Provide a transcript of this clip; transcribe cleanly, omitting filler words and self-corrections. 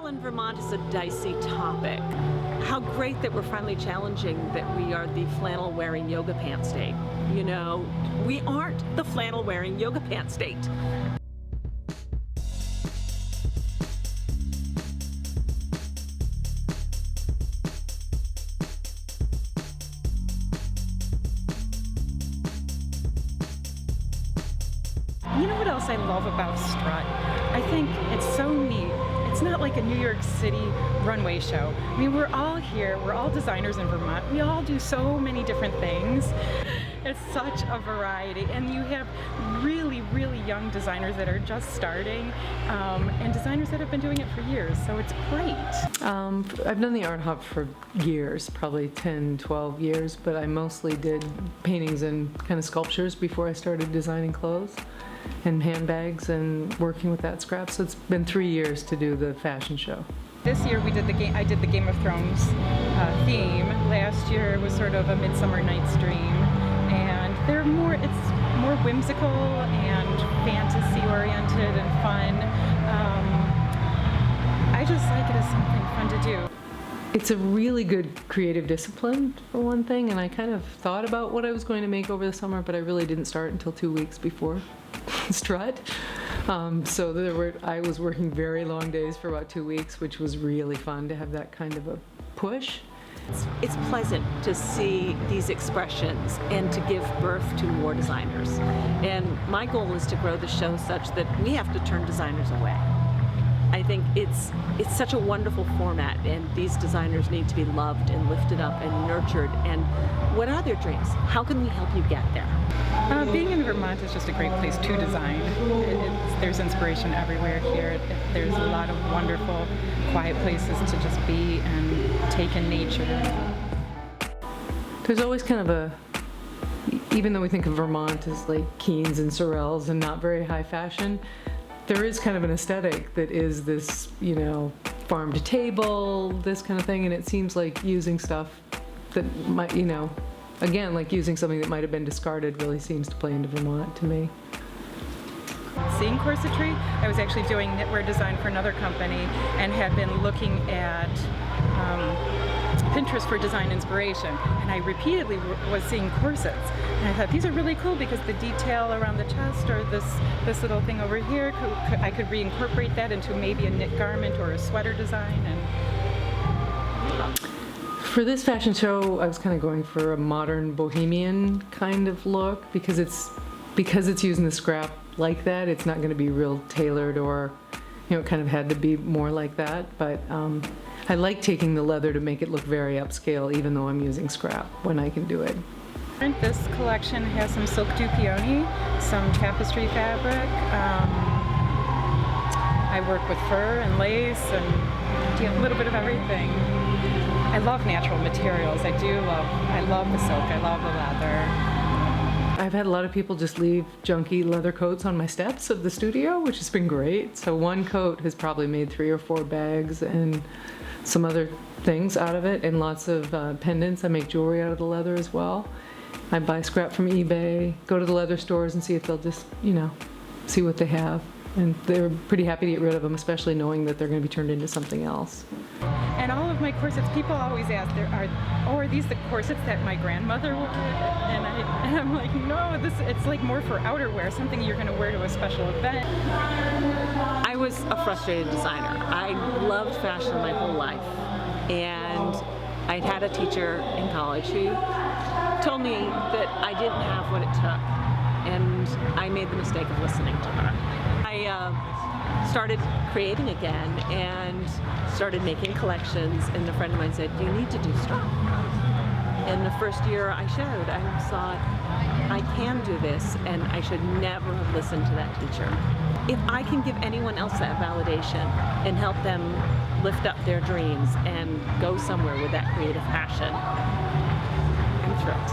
Style in Vermont is a dicey topic. How great that we're finally challenging that we are the flannel-wearing yoga pant state. You know, we aren't the flannel-wearing yoga pant state. You know what else I love about Strut? I think it's so neat. It's not like a New York City runway show. I mean, we're all here, we're all designers in Vermont. We all do so many different things. It's such a variety, and you have really, really young designers that are just starting, and designers that have been doing it for years, so it's great. I've done the art hop for years, probably 10, 12 years, but I mostly did paintings and kind of sculptures before I started designing clothes and handbags and working with that scrap. So it's been 3 years to do the fashion show. This year we did I did the Game of Thrones theme. Last year was sort of a Midsummer Night's Dream, and it's more whimsical and fantasy oriented and fun. I just like it as something fun to do. It's a really good creative discipline, for one thing, and I kind of thought about what I was going to make over the summer, but I really didn't start until 2 weeks before Strut. So I was working very long days for about 2 weeks, which was really fun to have that kind of a push. It's pleasant to see these expressions and to give birth to more designers. And my goal is to grow the show such that we have to turn designers away. I think it's such a wonderful format, and these designers need to be loved and lifted up and nurtured. And what are their dreams? How can we help you get there? Being in Vermont is just a great place to design. There's inspiration everywhere here. There's a lot of wonderful, quiet places to just be and take in nature. There's always kind of even though we think of Vermont as like Keens and Sorels and not very high fashion, there is kind of an aesthetic that is this, you know, farm to table, this kind of thing, and it seems like using stuff that might, you know, again, like using something that might have been discarded really seems to play into Vermont to me. Seeing corsetry, I was actually doing knitwear design for another company and had been looking at Pinterest for design inspiration, and I repeatedly was seeing corsets, and I thought these are really cool because the detail around the chest or this little thing over here, I could reincorporate that into maybe a knit garment or a sweater design. And for this fashion show, I was kind of going for a modern bohemian kind of look because it's using the scrap like that. It's not going to be real tailored, or, you know, it kind of had to be more like that, but I like taking the leather to make it look very upscale, even though I'm using scrap when I can do it. This collection has some silk du peony, some tapestry fabric. I work with fur and lace and a little bit of everything. I love natural materials. I love the silk. I love the leather. I've had a lot of people just leave junky leather coats on my steps of the studio, which has been great. So one coat has probably made 3 or 4 bags and some other things out of it, and lots of pendants. I make jewelry out of the leather as well. I buy scrap from eBay, go to the leather stores and see if they'll just, you know, see what they have. And they're pretty happy to get rid of them, especially knowing that they're going to be turned into something else. And all of my corsets, people always ask, are these the corsets that my grandmother wore? And I'm like, no, it's like more for outerwear, something you're going to wear to a special event. I was a frustrated designer. I loved fashion my whole life, and I'd had a teacher in college who told me that I didn't have what it took, and I made the mistake of listening to her. I started creating again and started making collections, and a friend of mine said, you need to do Strut. And the first year I showed, I thought, I can do this, and I should never have listened to that teacher. If I can give anyone else that validation and help them lift up their dreams and go somewhere with that creative passion, I'm thrilled.